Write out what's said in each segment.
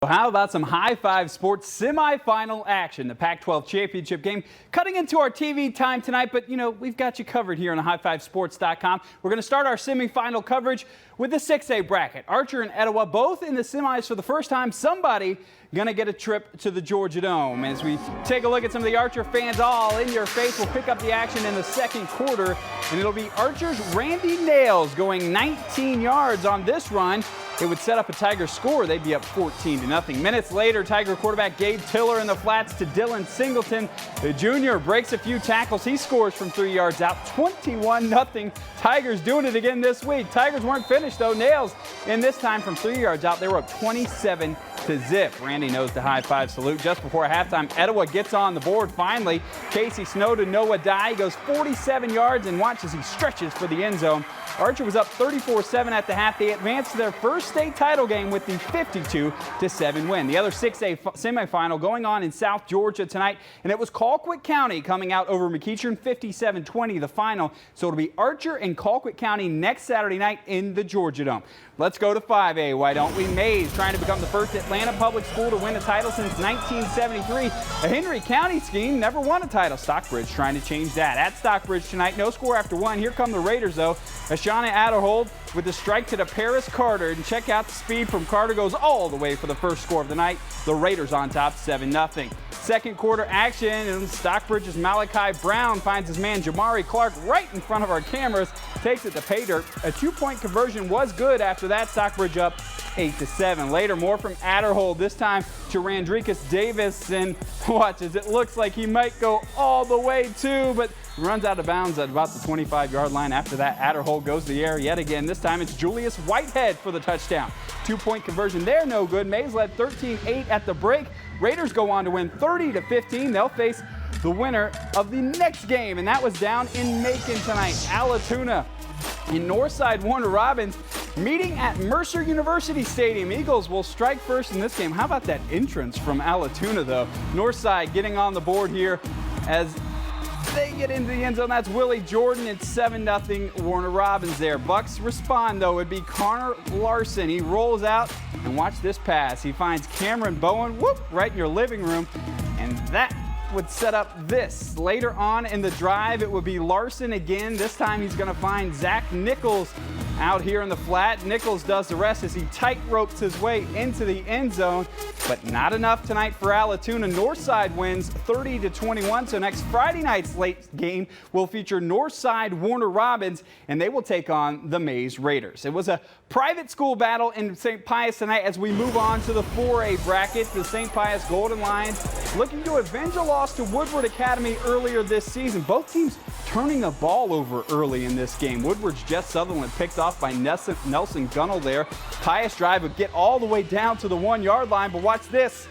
How about some High Five Sports semifinal action? The Pac-12 championship game cutting into our TV time tonight, but we've got you covered here on highfivesports.com. We're going to start our semifinal coverage with the 6A bracket. Archer and Etowah both in the semis for the first time. Somebody going to get a trip to the Georgia Dome. As we take a look at some of the Archer fans all in your face, we'll pick up the action in the second quarter, and it'll be Archer's Randy Nails going 19 yards on this run. It would set up a Tiger score. They'd be up 14-0. Minutes later, Tiger quarterback Gabe Tiller in the flats to Dylan Singleton. The junior breaks a few tackles. He scores from 3 yards out, 21-0. Tigers doing it again this week. Tigers weren't finished, though. Nails in this time from 3 yards out. They were up 27-0. Randy knows the high five salute. Just before halftime, Etowah gets on the board finally. Casey Snow to Noah Dye. He goes 47 yards and watch as he stretches for the end zone. Archer was up 34-7 at the half. They advanced to their first state title game with the 52-7 win. The other 6A semifinal going on in South Georgia tonight, and it was Colquitt County coming out over McEachern 57-20, the final. So it'll be Archer and Colquitt County next Saturday night in the Georgia Dome. Let's go to 5A, why don't we? Maize trying to become the first Atlanta public school to win a title since 1973. A Henry County scheme never won a title. Stockbridge trying to change that. At Stockbridge tonight, no score after one. Here come the Raiders, though. Ashana Adderhold with the strike to the Paris Carter. And check out the speed from Carter. Goes all the way for the first score of the night. The Raiders on top 7-0. Second quarter action, and Stockbridge's Malachi Brown finds his man Jamari Clark right in front of our cameras. Takes it to pay dirt. A 2-point conversion was good after that. Stockbridge up 8-7. Later, more from Adderhold, this time to Randricus Davis. And watch as it looks like he might go all the way too, but runs out of bounds at about the 25-yard line. After that, Adderhold goes to the air yet again. This time it's Julius Whitehead for the touchdown. 2-point conversion there, no good. Maize led 13-8 at the break. Raiders go on to win 30-15. They'll face the winner of the next game, and that was down in Macon tonight. Allatoona in Northside Warner Robins meeting at Mercer University Stadium. Eagles will strike first in this game. How about that entrance from Allatoona, though? Northside getting on the board here as they get into the end zone. That's Willie Jordan. It's 7-0 Warner Robins there. Bucks respond, though. It'd be Connor Larson. He rolls out, and watch this pass. He finds Cameron Bowen, right in your living room, and that would set up this. Later on in the drive, it would be Larson again. This time he's going to find Zach Nichols out here in the flat. Nichols does the rest as he tight ropes his way into the end zone, but not enough tonight for Allatoona. Northside wins 30-21. So next Friday night's late game will feature Northside Warner Robins, and they will take on the Maize Raiders. It was a private school battle in St. Pius tonight as we move on to the 4A bracket. The St. Pius Golden Lions looking to avenge a loss to Woodward Academy earlier this season. Both teams turning the ball over early in this game. Woodward's Jess Sutherland picked off by Nelson Gunnell there. Pius drive would get all the way down to the 1-yard line, but watch this.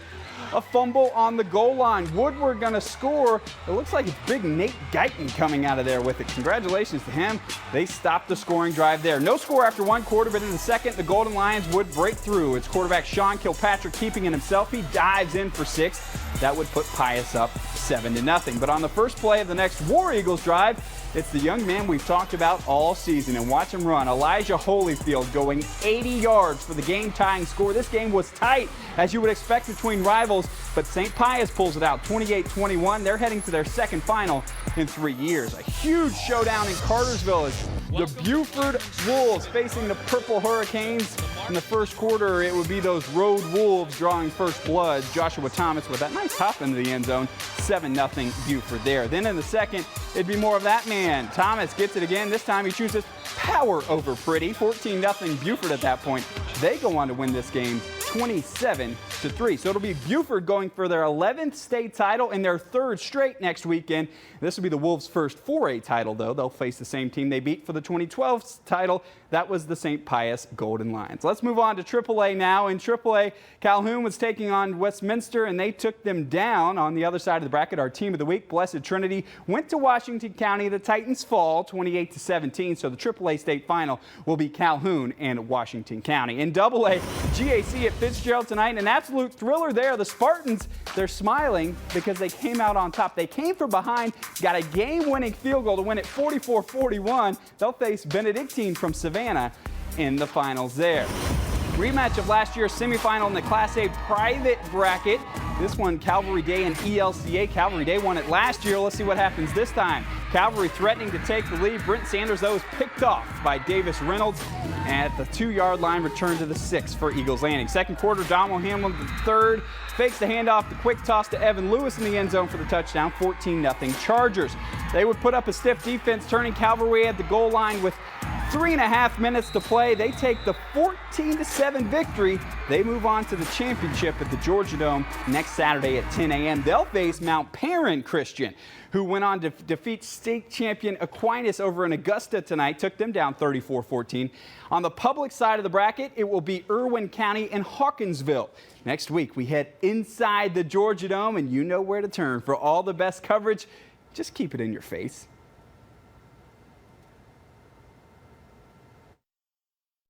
A fumble on the goal line. Woodward going to score. It looks like it's big Nate Guyton coming out of there with it. Congratulations to him. They stopped the scoring drive there. No score after one quarter, but in the second, the Golden Lions would break through. It's quarterback Sean Kilpatrick keeping it himself. He dives in for 6. That would put Pius up 7-0. But on the first play of the next War Eagles drive, it's the young man we've talked about all season, and watch him run. Elijah Holyfield going 80 yards for the game-tying score. This game was tight, as you would expect between rivals, but St. Pius pulls it out 28-21. They're heading to their second final in 3 years. A huge showdown in Cartersville as the Buford Wolves facing the Purple Hurricanes. In the first quarter, it would be those Road Wolves drawing first blood. Joshua Thomas with that nice hop into the end zone. 7-0 Buford there. Then in the second, it'd be more of that man. Thomas gets it again. This time he chooses power over pretty. 14-0 Buford at that point. They go on to win this game 27-3. So it'll be Buford going for their 11th state title and their 3rd straight next weekend. This will be the Wolves' first 4A title, though. They'll face the same team they beat for the 2012 title. That was the St. Pius Golden Lions. Let's move on to AAA now. In AAA, Calhoun was taking on Westminster, and they took them down. On the other side of the bracket, our team of the week, Blessed Trinity, went to Washington County. The Titans fall 28-17. So the AAA state final will be Calhoun and Washington County. In AA, GAC at Fitzgerald tonight, an absolute thriller there. The Spartans, they're smiling because they came out on top. They came from behind, got a game-winning field goal to win it 44-41. They'll face Benedictine from Savannah in the finals there. Rematch of last year's semifinal in the Class A private bracket. This one, Calvary Day and ELCA. Calvary Day won it last year. Let's see what happens this time. Calvary threatening to take the lead. Brent Sanders, though, is picked off by Davis Reynolds. And at the 2-yard line, return to the 6 for Eagles Landing. Second quarter, Donald Hamlin, the third, fakes the handoff, the quick toss to Evan Lewis in the end zone for the touchdown. 14-0 Chargers. They would put up a stiff defense, turning Calvary at the goal line with 3.5 minutes to play. They take the 14-7 victory. They move on to the championship at the Georgia Dome next Saturday at 10 a.m. They'll face Mount Perrin Christian, who went on to defeat state champion Aquinas over in Augusta tonight, took them down 34-14. On the public side of the bracket, it will be Irwin County and Hawkinsville. Next week, we head inside the Georgia Dome, and you know where to turn for all the best coverage. Just keep it in your face.